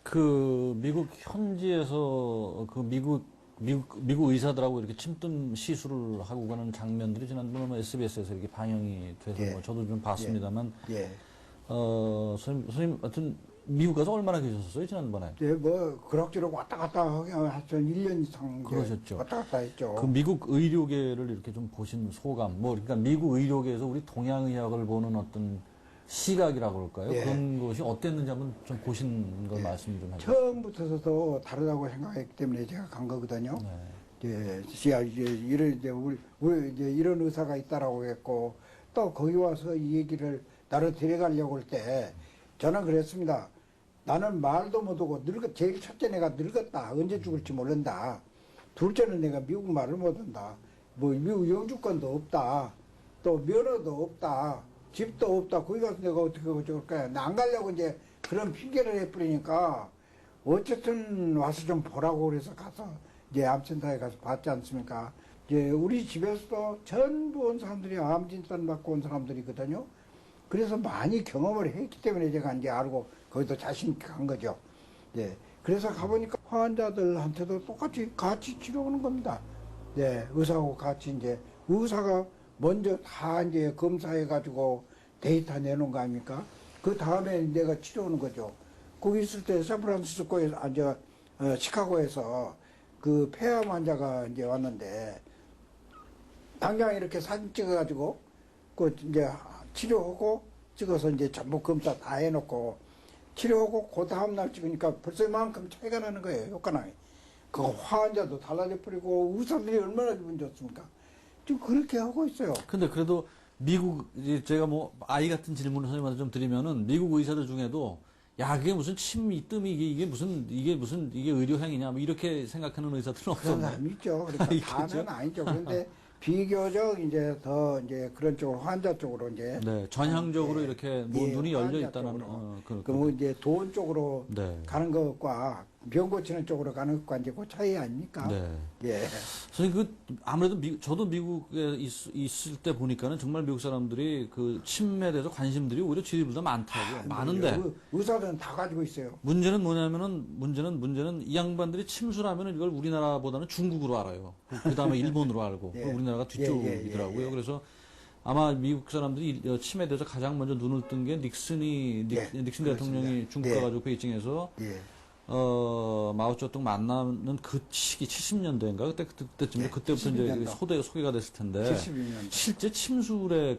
그 미국 현지에서 그 미국 의사들하고 이렇게 침뜸 시술을 하고 가는 장면들이 지난번에 뭐 SBS에서 이렇게 방영이 돼서 예. 뭐 저도 좀 봤습니다만, 예. 선생님, 하여튼 미국 가서 얼마나 계셨었어요, 지난번에? 예, 뭐, 그럭저럭 왔다 갔다 한 1년 이상 이제 그러셨죠. 왔다 갔다 했죠. 그 미국 의료계를 이렇게 좀 보신 소감, 뭐, 그러니까 미국 의료계에서 우리 동양의학을 보는 어떤 시각이라고 그럴까요? 예. 그런 것이 어땠는지 한번 좀 보신 걸 예. 말씀 좀 해주세요. 처음부터도 다르다고 생각했기 때문에 제가 간 거거든요. 네. 이제 이런 이제 우리 이제 이런 의사가 있다라고 했고 또 거기 와서 이 얘기를 나를 데려가려고 할 때 저는 그랬습니다. 나는 말도 못하고 제일 첫째 내가 늙었다. 언제 죽을지 모른다. 둘째는 내가 미국 말을 못한다. 뭐 미국 영주권도 없다. 또 면허도 없다. 집도 없다. 거기 가서 내가 어떻게 어쩔까. 안 가려고 이제 그런 핑계를 해버리니까 어쨌든 와서 좀 보라고 그래서 가서 이제 암센터에 가서 봤지 않습니까? 이제 우리 집에서도 전부 온 사람들이 암 진단 받고 온 사람들이거든요. 그래서 많이 경험을 했기 때문에 제가 이제 알고 거기도 자신 있게 간 거죠. 예. 그래서 가보니까 환자들한테도 똑같이 같이 치료하는 겁니다. 예. 의사하고 같이 이제 의사가 먼저 다 이제 검사해가지고 데이터 내놓은 거 아닙니까? 그 다음에 내가 치료하는 거죠. 거기 있을 때 샌프란시스코에서, 시카고에서 그 폐암 환자가 이제 왔는데, 당장 이렇게 사진 찍어가지고, 그 이제 치료하고 찍어서 이제 전부 검사 다 해놓고, 치료하고 그 다음날 찍으니까 벌써 이만큼 차이가 나는 거예요, 효과나. 그 환자도 달라져 버리고, 의사들이 얼마나 기분 좋습니까? 지금 그렇게 하고 있어요. 근데 그래도 미국, 이제 제가 뭐 아이 같은 질문을 선생님한테 좀 드리면은 미국 의사들 중에도 야, 그게 무슨 침이, 뜸이, 이게 무슨, 이게 의료행위냐, 뭐 이렇게 생각하는 의사들은 그런 없었나요? 사람 있죠. 그러니까 있겠죠? 다는 아니죠. 그런데 비교적 이제 더 이제 그런 쪽으로 환자 쪽으로 이제 네, 전향적으로 예, 이렇게 뭐 예, 눈이 열려 환자 있다는, 쪽으로. 그뭐 이제 돈 쪽으로 네. 가는 것과 병 고치는 쪽으로 가는 것과 이제 그 차이 아닙니까? 네. 예. 선생님, 아무래도 저도 미국에 있을 때 보니까는 정말 미국 사람들이 그 침에 대해서 관심들이 오히려 지리보다 많더라고요. 많은데. 의사들은 다 가지고 있어요. 문제는 뭐냐면은, 문제는 이 양반들이 침수라면은 이걸 우리나라보다는 중국으로 알아요. 그 다음에 일본으로 알고. 예. 우리나라가 뒤쪽이더라고요. 예, 예. 그래서 아마 미국 사람들이 침에 대해서 가장 먼저 눈을 뜬 게 닉슨 그렇습니다. 대통령이 중국 예. 가가지고 베이징에서 예. 마오쩌둥 만나는 그 시기 70년대인가 그때쯤 네, 그때부터 이제 70년대. 소개가 됐을 텐데 72년. 실제 침술의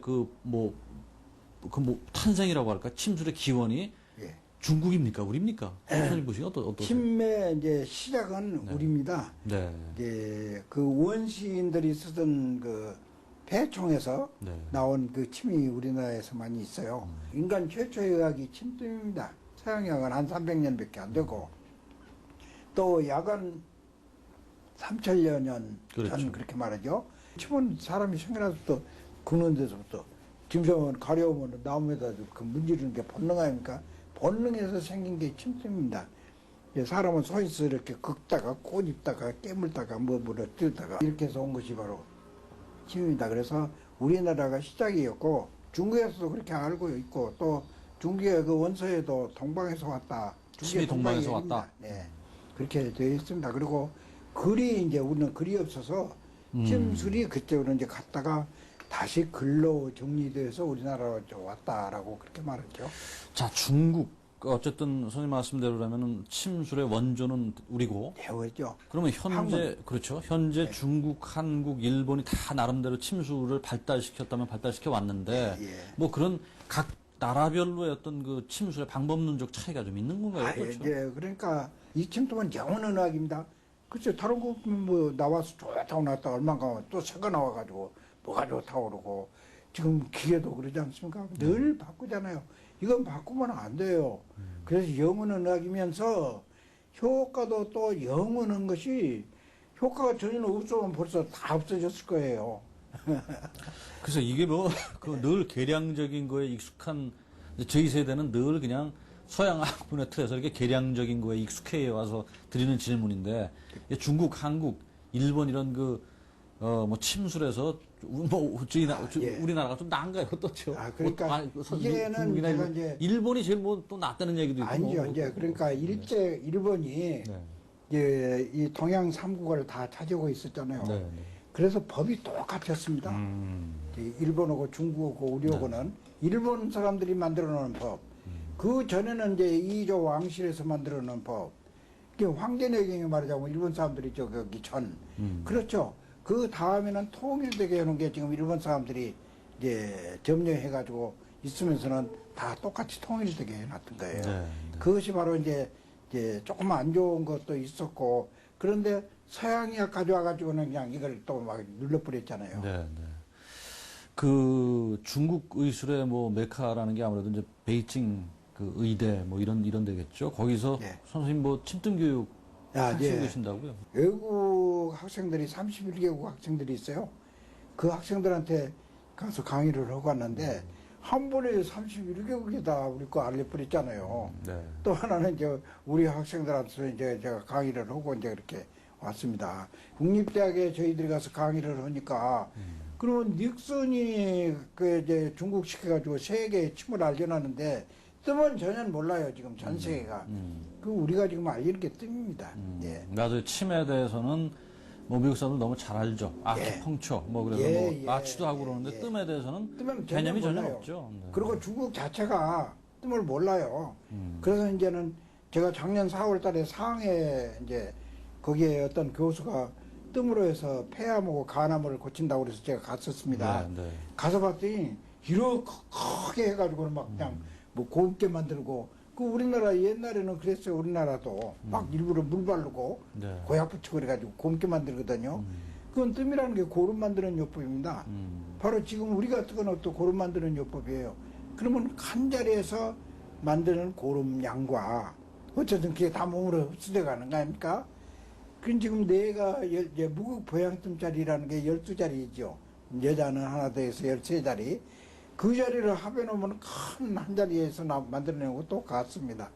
탄생이라고 할까 침술의 기원이 예. 중국입니까 우리입니까? 선생님 보시기 어떠세요? 침의 이제 시작은 네. 우리입니다. 네. 이제 그 원시인들이 쓰던 그 폐총에서 네. 나온 그 침이 우리나라에서 많이 있어요. 인간 최초의 의학이 침뜸입니다. 서양의학은 한 300년밖에 안 되고 또 약은 3000여 년 그렇죠. 전 그렇게 말하죠. 침은 사람이 생겨나서부터 굽는 데서부터 짐승은 가려우면 나무에다 그 문지르는 게 본능 아닙니까? 본능에서 생긴 게 침뜸입니다. 사람은 서 있어 이렇게 긁다가 꼬집다가 깨물다가 뭐를 뜯다가 이렇게 해서 온 것이 바로 침입니다. 그래서 우리나라가 시작이었고 중국에서도 그렇게 알고 있고 또 중국의 그 원서에도 동방에서 왔다. 침이 동방에서 왔다. 네, 그렇게 되어 있습니다. 그리고 글이 이제 우리는 글이 없어서 침술이 그쪽으로 이제 갔다가 다시 글로 정리돼서 우리나라로 왔다라고 그렇게 말했죠. 자 중국 어쨌든 선생님 말씀대로라면은 침술의 원조는 우리고 배웠죠. 그러면 현재 그렇죠. 현재 네. 중국, 한국, 일본이 다 나름대로 침술을 발달시켰다면 발달시켜 왔는데 예. 뭐 그런 각 나라별로의 어떤 그 침술의 방법론적 차이가 좀 있는 건가요? 그렇죠. 예, 그러니까 이 침통은 영원 의학입니다. 그렇죠. 다른 거 뭐 나와서 좋다고 나왔다 얼마가 또 새거 나와가지고 뭐가 좋다고 그러고 지금 기계도 그러지 않습니까? 늘 바꾸잖아요. 이건 바꾸면 안 돼요. 그래서 영원 의학이면서 효과도 또 영원한 것이 효과가 전혀 없으면 벌써 다 없어졌을 거예요. 그래서 이게 뭐 그 늘 계량적인 거에 익숙한 저희 세대는 늘 그냥 서양 학문의 틀에서 이렇게 계량적인 거에 익숙해 와서 드리는 질문인데 중국, 한국, 일본 이런 뭐 침술에서 예. 우리나라가 좀 나은가요? 어떻죠? 그러니까 이제는 중국이나 제가 이제 일본이 제일 뭐 또 낫다는 얘기도 있고. 아니죠. 이제 그러니까 일본이 네. 이제 이 동양 삼국을 다 차지하고 있었잖아요. 네, 네. 그래서 법이 똑같았습니다. 이 일본하고 중국하고 우리하고는 일본 사람들이 만들어 놓은 법. 그 전에는 이제 이조 왕실에서 만들어 놓은 법. 이게 황제내경이 말하자면 일본 사람들이 거기 전. 그렇죠. 그 다음에는 통일되게 해놓은 게 지금 일본 사람들이 이제 점령해가지고 있으면서는 다 똑같이 통일되게 해놨던 거예요. 네. 그것이 바로 이제 조금 안 좋은 것도 있었고, 그런데 서양이 가져와가지고는 그냥 이걸 또 막 눌러버렸잖아요. 네, 네. 그 중국 의술의 뭐 메카라는 게 아무래도 이제 베이징 그 의대 뭐 이런 데겠죠. 거기서 네. 선생님 뭐 침등 교육 하시고 예. 계신다고요? 외국 학생들이 31개국 학생들이 있어요. 그 학생들한테 가서 강의를 하고 왔는데 한 번에 31개국에다 우리 거 알려버렸잖아요. 네. 또 하나는 이제 우리 학생들한테 이제 제가 강의를 하고 이제 그렇게 왔습니다. 국립대학에 저희들이 가서 강의를 하니까 그러면 닉슨이 그 이제 중국 시켜가지고 세계에 침을 알려놨는데 뜸은 전혀 몰라요. 지금 전 세계가. 그 우리가 지금 알리는 게 뜸입니다. 예. 맞아요. 침에 대해서는 뭐 미국 사람들 너무 잘 알죠. 아큐펑처 뭐 그래서 뭐 마취도 하고 그러는데 뜸에 대해서는 뜸은 개념이 전혀 몰라요. 없죠. 네. 그리고 중국 자체가 뜸을 몰라요. 그래서 이제는 제가 작년 4월 달에 상해 이제 거기에 어떤 교수가 뜸으로 해서 폐암하고 간암을 고친다고 그래서 제가 갔었습니다. 네, 네. 가서 봤더니 이렇게 크게 해가지고 막 그냥 뭐 곱게 만들고 그 우리나라 옛날에는 그랬어요. 우리나라도 막 일부러 물 바르고 네. 고약 붙이고 그래가지고 곱게 만들거든요. 그건 뜸이라는 게 고름 만드는 요법입니다. 바로 지금 우리가 뜨거운 것도 고름 만드는 요법이에요. 그러면 한 자리에서 만드는 고름 양과 어쨌든 그게 다 몸으로 흡수돼 가는 거 아닙니까? 그럼 지금 내가 이제 무극 보양뜸자리라는 게 12자리죠. 여자는 하나 더해서 13자리. 그 자리를 합해놓으면 큰 한 자리에서 만들어내는 것도 같습니다.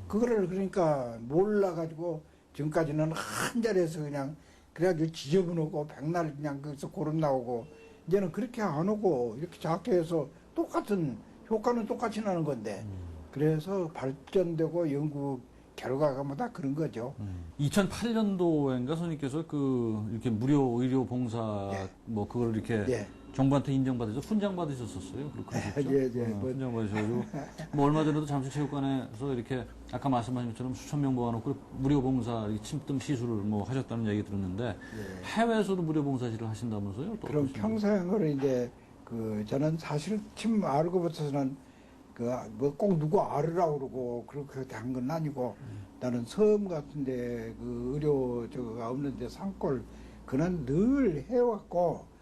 그거를 그러니까 몰라가지고 지금까지는 한 자리에서 그냥 그래가지고 지저분하고 백날 그냥 거기서 고름 나오고 이제는 그렇게 안 오고 이렇게 작게 해서 똑같은 효과는 똑같이 나는 건데 그래서 발전되고 연구 결과가 뭐 다 그런 거죠. 2008년도인가 선생님께서 이렇게 무료 의료 봉사 예. 뭐 그걸 이렇게 예. 정부한테 인정받으셔서 훈장 받으셨었어요. 그러셨죠? 훈장 받으셔가지고 뭐 얼마 전에도 잠실체육관에서 이렇게 아까 말씀하신 것처럼 수천 명 모아놓고 무료 봉사 침뜸 시술을 뭐 하셨다는 얘기 들었는데 해외에서도 무료 봉사실을 하신다면서요? 또 그럼 어떠신가요? 평생으로 이제 저는 사실 침 알고부터는 뭐 꼭 누구 알으라고 그러고 그렇게 한 건 아니고 나는 섬 같은데 그 의료 저거가 없는데 산골 그는 늘 해왔고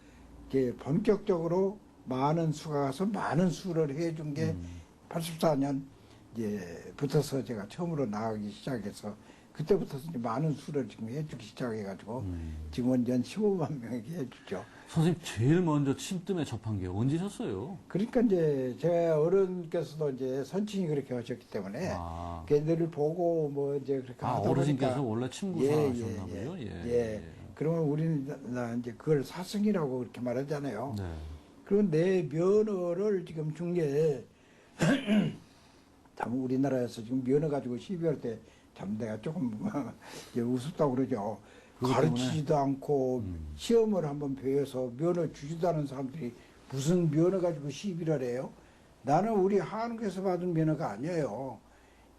이제 본격적으로 많은 수가 가서 많은 수를 해준 게 84년 이제 붙어서 제가 처음으로 나가기 시작해서 그때부터 이제 많은 수를 지금 해주기 시작해가지고 지금은 연 15만 명에게 해주죠. 선생님 제일 먼저 침뜸에 접한 게 언제셨어요? 그러니까 이제 제 어른께서도 이제 선친이 그렇게 하셨기 때문에 걔들을 보고 뭐 이제 그렇게 하다 어르신께서 보니까 원래 침구사셨나 보죠? 예. 그러면 우리는 이제 그걸 사승이라고 그렇게 말하잖아요. 네. 그리고 내 면허를 지금 준 게 참 우리나라에서 지금 면허 가지고 시비할 때 참 내가 조금 이제 우습다고 그러죠. 가르치지도 않고 시험을 한번 배워서 면허 주지도 않은 사람들이 무슨 면허 가지고 시비를 해요? 나는 우리 한국에서 받은 면허가 아니에요.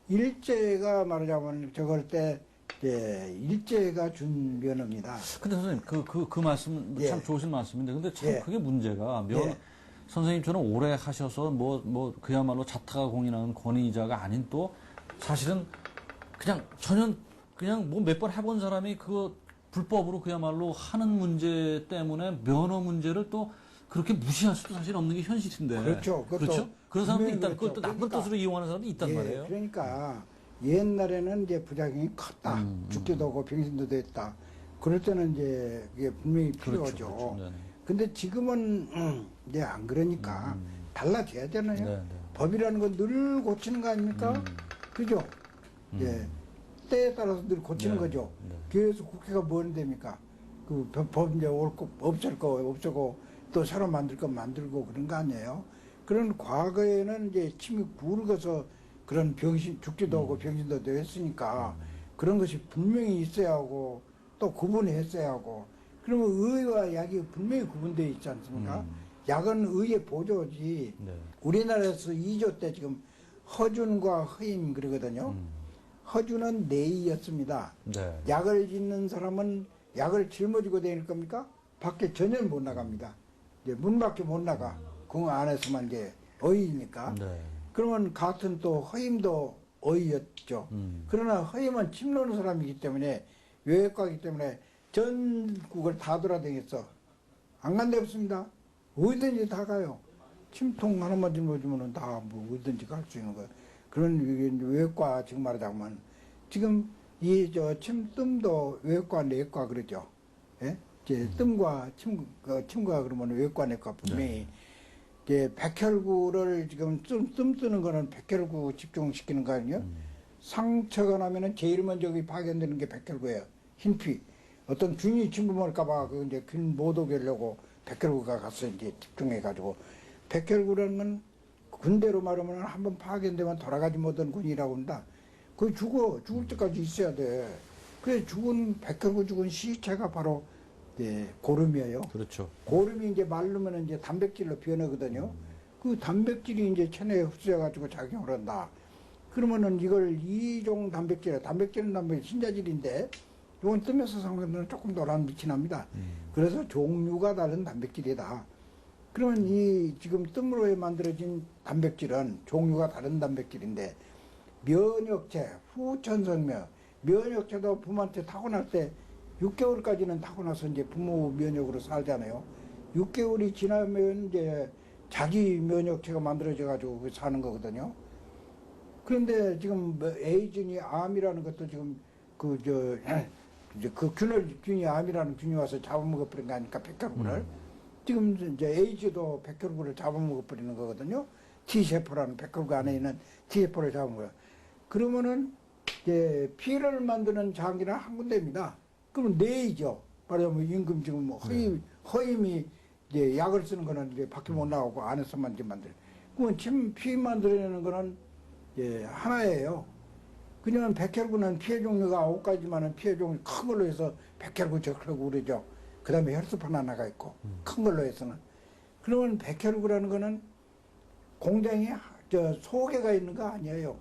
일제가 말하자면 저걸 때 일제가 준 면허입니다. 근데 선생님 그 말씀 참 좋으신 말씀인데 근데 참 그게 문제가 면허 선생님처럼 오래 하셔서 뭐 그야말로 자타가 공인하는 권위자가 아닌 또 사실은 그냥 전혀 그냥 뭐 몇 번 해본 사람이 그거 불법으로 그야말로 하는 문제 때문에 면허 문제를 또 그렇게 무시할 수도 사실 없는 게 현실인데. 그렇죠. 그렇죠? 그런 사람도 있다. 그렇죠. 그것도 나쁜 그러니까, 뜻으로 이용하는 사람도 있단 말이에요. 그러니까 옛날에는 이제 부작용이 컸다. 죽기도 하고 병신도 됐다. 그럴 때는 이제 그게 분명히 필요하죠. 그렇죠. 네네. 근데 지금은 이제 안 그러니까 달라져야 되나요? 네네. 법이라는 건 늘 고치는 거 아닙니까? 그죠? 예. 때에 따라서 늘 고치는 네. 거죠. 네. 그래서 국회가 뭔 됩니까? 그 법 이제 없앨 거 없애고 또 새로 만들 거 만들고 그런 거 아니에요? 그런 과거에는 이제 침이 굵어서 그런 병신 죽지도 하고 병신도 했으니까 그런 것이 분명히 있어야 하고 또 구분했어야 하고 그러면 의와 약이 분명히 구분되어 있지 않습니까? 약은 의의 보조지. 네. 우리나라에서 2조 때 지금 허준과 허임 그러거든요. 허준은 내의였습니다. 네. 약을 짓는 사람은 약을 짊어지고 다닐 겁니까? 밖에 전혀 못 나갑니다. 이제 문 밖에 못 나가. 그 안에서만 이제 어이니까. 네. 그러면 같은 또 허임도 어이였죠. 그러나 허임은 침 놓는 사람이기 때문에 외과이기 때문에 전국을 다 돌아다녔어. 안 간 데 없습니다. 어디든지 다 가요. 침통 하나만 짊어지면 다 뭐 어디든지 갈 수 있는 거예요. 그런 외과 지금 말하자면 지금 이 저 침뜸도 외과 내과 그러죠. 예? 이제 뜸과 침과 그러면 외과 내과 분명히 이제 백혈구를 지금 뜸 뜨는 거는 백혈구 집중시키는 거 아니에요? 상처가 나면은 제일 먼저 파견되는 게 백혈구예요. 흰피. 어떤 균이 침범할까봐 그 이제 균 못 오게 하려고 백혈구가 가서 이제 집중해가지고 백혈구라는 건 군대로 말하면 한번 파견되면 돌아가지 못한 군이라고 한다. 거의 죽을 때까지 있어야 돼. 그래 백혈구 죽은 시체가 바로 이제 고름이에요. 그렇죠. 고름이 이제 마르면 이제 단백질로 변하거든요. 그 단백질이 이제 체내에 흡수해가지고 작용을 한다. 그러면은 이걸 이종 단백질은 신자질인데 이건 뜨면서 상관은 조금 노란 빛이 납니다. 그래서 종류가 다른 단백질이다. 그러면 이 지금 뜸으로 만들어진 단백질은 종류가 다른 단백질인데 면역체, 후천성면, 면역체도 부모한테 타고날 때 6개월까지는 타고나서 이제 부모 면역으로 살잖아요. 6개월이 지나면 이제 자기 면역체가 만들어져 가지고 사는 거거든요. 그런데 지금 에이즈니 암이라는 것도 지금 이제 그 균이 암이라는 균이 와서 잡아먹어버린 거 아닙니까? 백혈구를. 지금 이제 에이즈도 백혈구를 잡아먹어버리는 거거든요. T세포라는 백혈구 안에 있는 T세포를 잡아먹어요. 그러면은 이제 피를 만드는 장기는 한 군데입니다. 그러면 뇌이죠. 말하자면 임금 지금 허임이 이제 약을 쓰는 거는 이제 밖에 못 나가고 안에서만 이제 만들. 그러면 피 만들어내는 거는 이제 하나예요. 그냥 백혈구는 피해 종류가 9가지만은 피해 종류 큰 걸로 해서 백혈구 적혈구 그러죠. 그 다음에 혈소판 하나가 있고 큰 걸로 해서는. 그러면 백혈구라는 거는 공장이 소개가 있는 거 아니에요.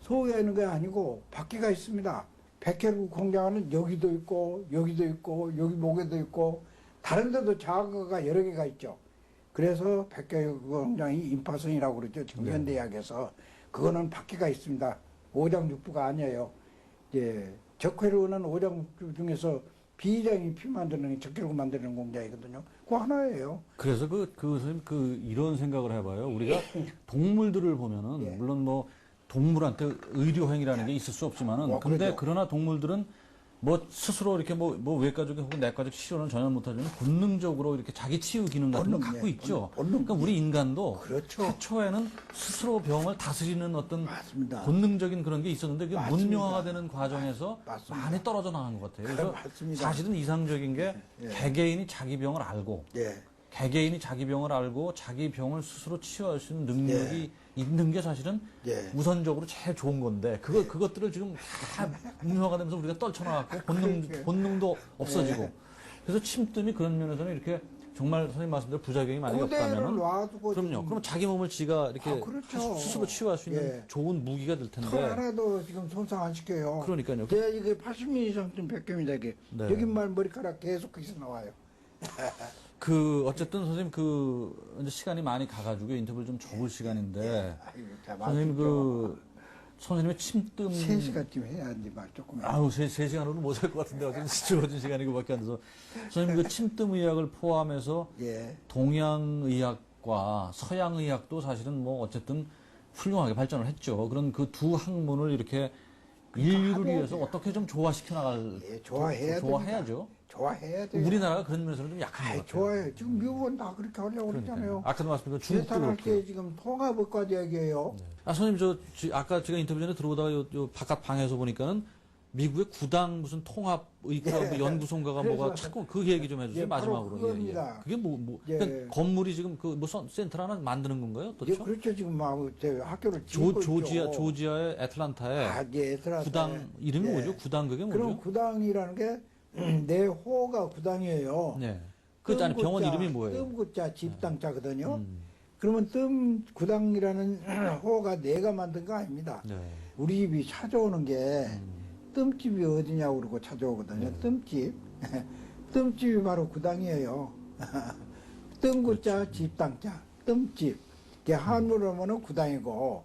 소개가 있는 거 아니고 밖에가 있습니다. 백혈구 공장은 여기도 있고 여기 목에도 있고 다른 데도 자가가 여러 개가 있죠. 그래서 백혈구 공장이 임파선이라고 그러죠. 지금 현대의학에서. 그거는 밖에가 있습니다. 오장육부가 아니에요. 이제 적혈구는 오장육부 중에서 비장이 피 만드는 적혈구 만드는 공장이거든요. 그거 하나예요. 그래서 선생님 이런 생각을 해봐요. 우리가 동물들을 보면은 예. 물론 뭐 동물한테 의료행위라는 게 있을 수 없지만은 근데 그렇죠. 그러나 동물들은 뭐 스스로 이렇게 뭐 외과적 혹은 내과적 치료는 전혀 못하지만 본능적으로 이렇게 자기 치유 기능 같은 걸 본능, 갖고 예. 있죠. 본능. 그러니까 우리 인간도 그렇죠. 최초에는 스스로 병을 다스리는 어떤 맞습니다. 본능적인 그런 게 있었는데 그게 맞습니다. 문명화되는 과정에서 맞습니다. 많이 떨어져 나간 것 같아요. 그래서 맞습니다. 사실은 이상적인 게 예. 개개인이 자기 병을 알고 예. 개개인이 자기 병을 알고 자기 병을 스스로 치유할 수 있는 능력이 있는 게 사실은 예. 우선적으로 제일 좋은 건데 그것들을 지금 다 문명화가 되면서 우리가 떨쳐나갔고 본능도 없어지고 그래서 침뜸이 그런 면에서는 이렇게 정말 선생님 말씀대로 부작용이 많이 그대로 없다면은 놔두고 그럼요. 그럼 자기 몸을 지가 이렇게 그렇죠. 스스로 치유할 수 있는 예. 좋은 무기가 될 털 텐데 하나도 지금 손상 안 시켜요. 그러니까요. 제가 이게 80mm 이상쯤 백경이다 이게. 네. 여기 머리카락 계속 거기서 나와요. 어쨌든 선생님 이제 시간이 많이 가가지고 인터뷰를 좀 접을 시간인데 아이고, 자, 선생님 선생님의 침뜸 3시간쯤 해야지 말 조금. 아우 3시간으로는 못 할 것 같은데 어쨌든 주어진 시간이 그밖에 안 돼서 선생님 침뜸 의학을 포함해서 예. 동양의학과 서양의학도 사실은 뭐 어쨌든 훌륭하게 발전을 했죠. 그런 그 두 학문을 이렇게 인류를 하셔야 위해서 돼요. 어떻게 좀 조화시켜 나갈 예, 좋아해야 좋아해야죠. 좋아해야 돼요. 우리나라가 그런 면에서는 좀 약한 것 같아요. 좋아요. 지금 미국은 다 그렇게 하려고 그러잖아요. 아까도 말씀드린 중국도 재산할 그렇고요. 때 지금 통합의과 얘기해요. 아, 선생님, 아까 제가 인터뷰 전에 들어오다가 요 바깥 방에서 보니까는 미국의 구당 무슨 통합의과 뭐 연구소인가가 그래서- 뭐가 자꾸 그 얘기 좀 해주세요, 예, 바로 마지막으로. 그겁니다. 그게 예. 그러니까 건물이 지금 그 뭐 센터 하나 만드는 건가요? 예, 그렇죠? 그렇죠. 지금 막 저 학교를 짓고 조지아의 애틀란타에 예, 애틀란타에. 구당, 이름이 예. 뭐죠? 구당 그게 뭐죠? 그럼 구당이라는 게 내 호가 구당이에요. 네. 그 아니 병원 이름이 뭐예요? 뜸구자 집당자거든요. 음. 그러면 구당이라는 호가 내가 만든 거 아닙니다. 네. 우리 집이 찾아오는 게 뜸집이 어디냐고 그러고 찾아오거든요. 뜸집. 뜸집이 바로 구당이에요. 뜸구자 집당자. 뜸집. 이게 한문으로 하면 구당이고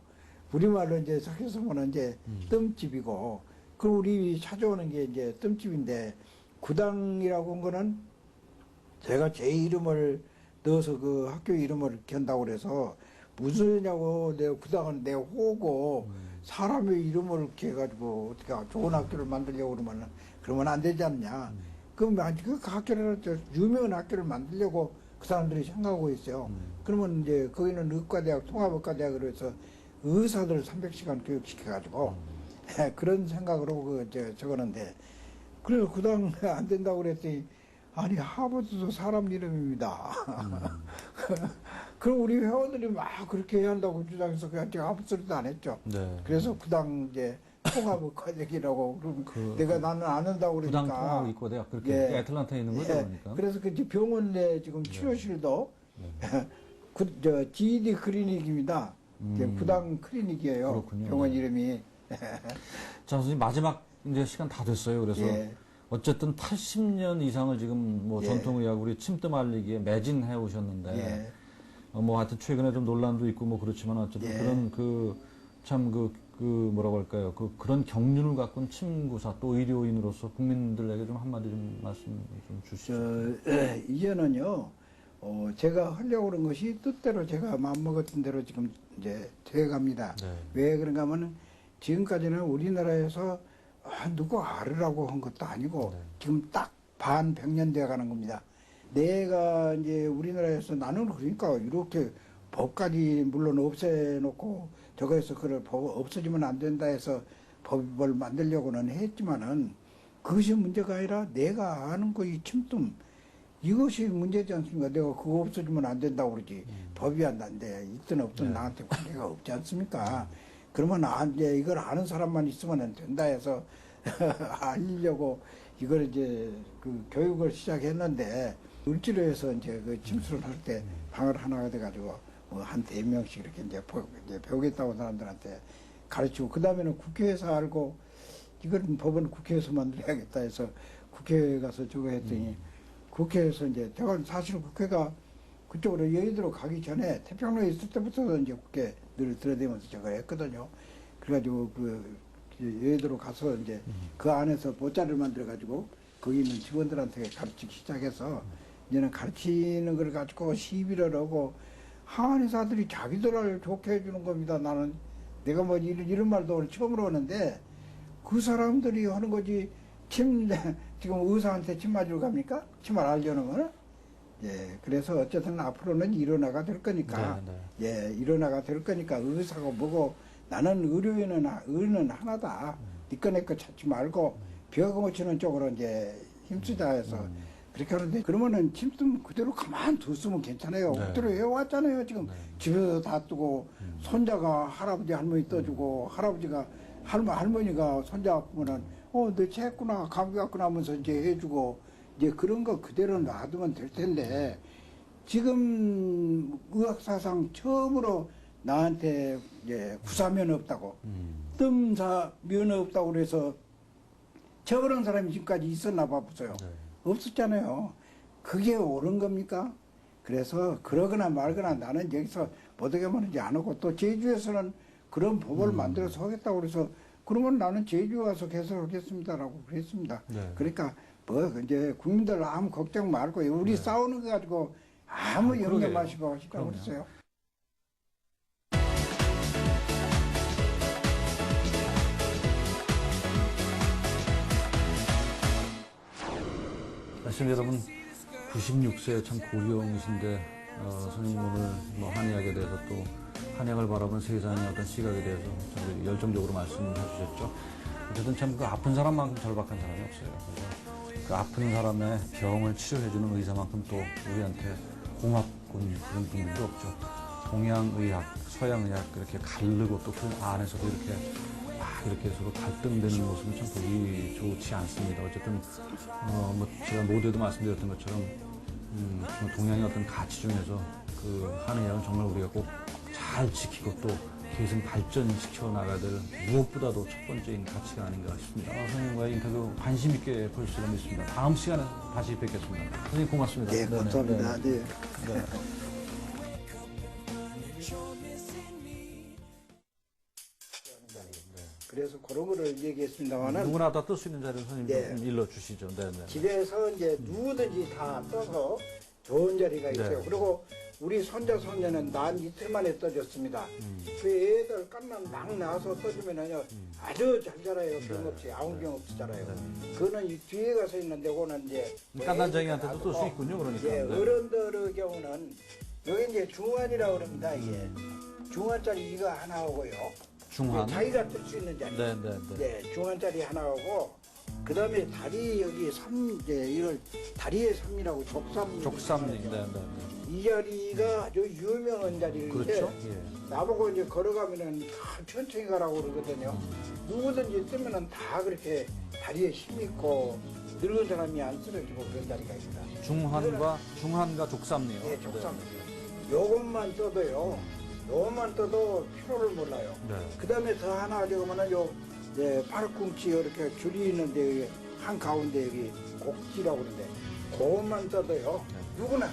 우리말로 이제 섞여서 보면 이제 뜸집이고 그럼 우리 찾아오는 게 이제 뜸집인데 구당이라고 한 거는 제가 제 이름을 넣어서 그 학교 이름을 견다고 그래서 무슨냐고 내 구당은 내 호고 사람의 이름을 이렇게 해가지고 어떻게 좋은 학교를 만들려고 그러면 안 되지 않냐. 그럼 그 학교를 유명한 학교를 만들려고 그 사람들이 생각하고 있어요. 그러면 이제 거기는 의과대학 통합의과대학으로 해서 의사들 300시간 교육시켜가지고 그런 생각으로 적었는데 그래서 구당 안 된다고 그랬더니 아니 하버드도 사람 이름입니다. 그럼 우리 회원들이 막 그렇게 해야 한다고 주장해서 그냥 제가 아무 소리도 안 했죠. 네. 그래서 구당 이제 통합의과대학이라고 그럼 내가 나는 안 한다고 구당 그러니까 통합의과대학 그렇게 예. 애틀란타에 있는 거죠, 예. 그러니까. 그래서 그 이제 병원 내 지금 치료실도 GED 클리닉입니다. 구당 클리닉이에요. 그렇군요. 병원 이름이. 자, 선생님 마지막 이제 시간 다 됐어요. 그래서 예. 어쨌든 80년 이상을 지금 뭐 예. 전통의학 우리 침뜸 알리기에 매진해 오셨는데 예. 뭐 하여튼 최근에 좀 논란도 있고 뭐 그렇지만 어쨌든 예. 그런 뭐라고 할까요? 그런 경륜을 갖고 온 침구사 또 의료인으로서 국민들에게 좀 한마디 좀 말씀 좀 주시죠. 이제는요, 제가 하려고 그런 것이 뜻대로 제가 마음먹었던 대로 지금 이제 돼갑니다. 네. 왜 그런가 하면 지금까지는 우리나라에서 누구 알으라고 한 것도 아니고 네. 지금 딱 반 100년 돼 가는 겁니다. 내가 이제 우리나라에서 나는 그러니까 이렇게 법까지 물론 없애놓고 저거에서 그걸 없어지면 안 된다 해서 법을 만들려고는 했지만은 그것이 문제가 아니라 내가 아는 거 이 침뜸 이것이 문제지 않습니까? 내가 그거 없어지면 안 된다고 그러지. 법이 안 난대. 있든 없든 네. 나한테 관계가 없지 않습니까? 그러면 이제 이걸 아는 사람만 있으면 된다 해서 알리려고 이걸 이제 그 교육을 시작했는데 을지로에서 이제 그 침수를 할 때 방을 하나가 돼가지고 뭐 한 4명씩 이렇게 이제 배우겠다고 사람들한테 가르치고 그 다음에는 국회에서 알고 이거는 법은 국회에서 만들어야겠다 해서 국회에 가서 저거 했더니 국회에서 이제 제가 사실 국회가 그쪽으로 여의도로 가기 전에 태평로에 있을 때부터 이제 국회 늘 들어대면서 저걸 했거든요. 그래가지고 그 여의도로 가서 이제 그 안에서 보자를 만들어가지고 거기 있는 직원들한테 가르치기 시작해서 이제는 가르치는 걸 가지고 시비를 하고 한의사들이 자기들을 좋게 해주는 겁니다. 나는 내가 뭐 이런 말도 오늘 처음으로 하는데 그 사람들이 하는 거지 지금 의사한테 침 맞으러 갑니까? 침을 알려는 거는? 예, 그래서 어쨌든 앞으로는 일어나가 될 거니까, 예, 일어나가 될 거니까 의사가 뭐고 나는 의는 하나다. 니꺼 내꺼 찾지 말고 벽 고치는 쪽으로 이제 힘쓰자 해서 그렇게 하는데 그러면은 침뜸 그대로 가만 뒀으면 괜찮아요. 네. 그대로 해왔잖아요. 지금 집에서 다 뜨고 손자가 할아버지 할머니 떠주고 할아버지가 할머니가 손자 아프면은 너 체했구나 감기 왔구나 하면서 이제 해주고 이제 그런 거 그대로 놔두면 될 텐데 지금 의학사상 처음으로 나한테 이제 구사면 없다고 뜸사 면 없다고 그래서 저런 사람이 지금까지 있었나 봐 보세요. 네. 없었잖아요. 그게 옳은 겁니까? 그래서 그러거나 말거나 나는 여기서 어떻게 하는지 안 하고 또 제주에서는 그런 법을 만들어서 하겠다고 그래서 그러면 나는 제주 가서 개설하겠습니다라고 그랬습니다. 네. 그러니까 뭐 이제 국민들 아무 걱정 말고 우리 싸우는 거 가지고 아무 염려 그러게요. 마시고 하시라고 그럼요. 그랬어요. 시청자 여러분, 96세 참 고령이신데 선생님 오늘 뭐 한의학에 대해서 또 한의학을 바라본 세상의 어떤 시각에 대해서 참 열정적으로 말씀해 주셨죠. 어쨌든 참 그 아픈 사람만큼 절박한 사람이 없어요. 그래서 그 아픈 사람의 병을 치료해주는 의사만큼 또 우리한테 고맙군 그런 분들도 없죠. 동양의학, 서양의학 그렇게 가르고 또 그 안에서도 이렇게 이렇게 서로 갈등되는 모습은 참 보기 좋지 않습니다. 어쨌든 뭐 제가 모두에도 말씀드렸던 것처럼 정말 동양의 어떤 가치 중에서 그 한의학은 정말 우리가 꼭 잘 지키고 또 계속 발전시켜 나가야 될 무엇보다도 첫 번째인 가치가 아닌가 싶습니다. 선생님과의 인터뷰 관심 있게 볼 수가 있습니다. 다음 시간에 다시 뵙겠습니다. 선생님 고맙습니다. 네, 감사합니다. 네. 그래서 그런 거를 얘기했습니다만은 누구나 다 뜰 수 있는 자리를 선생님 네. 좀 일러주시죠. 네네. 집에서 이제 누구든지 다 떠서 좋은 자리가 있어요. 네. 그리고 우리 손자 손녀는 난 이틀 만에 떠줬습니다. 그 애들 깐만 막 나와서 떠주면은요 아주 잘 자라요. 병 없이 아무 병 없이 자라요. 그거는 이 뒤에 가서 있는데 그거는 이제 깐난쟁이한테도 뜰 수 있군요. 그러니까. 예, 네. 어른들의 경우는 여기 이제 중환이라고 그럽니다. 이게 중환짜리 이거 하나 오고요. 중환. 자기가 뜰 수 있는 자리. 네네네. 네, 중환짜리 하나 오고 그 다음에 다리 여기 이제 이걸 다리의 삼이라고 족삼링. 네네. 이 자리가 아주 유명한 자리인데 그렇죠. 예. 나보고 이제 걸어가면은 다 천천히 가라고 그러거든요. 누구든지 뜨면은 다 그렇게 다리에 힘 있고 늙은 사람이 안 쓰러지고 그런 자리가 있다. 중환과 족삼링. 네, 족삼. 요것만 떠도요. 요것만 떠도 피로를 몰라요. 네. 그 다음에 더 하나 가져가면은 요 팔꿈치 이렇게 줄이 있는데 여기 한 가운데 여기 곡지라고 그러는데 그것만 떠도요. 누구나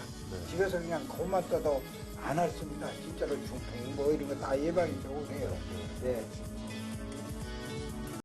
집에서 그냥 그것만 떠도 안 앓습니다. 진짜로 중풍 뭐 이런 거 다 예방이 되고 해요. 네.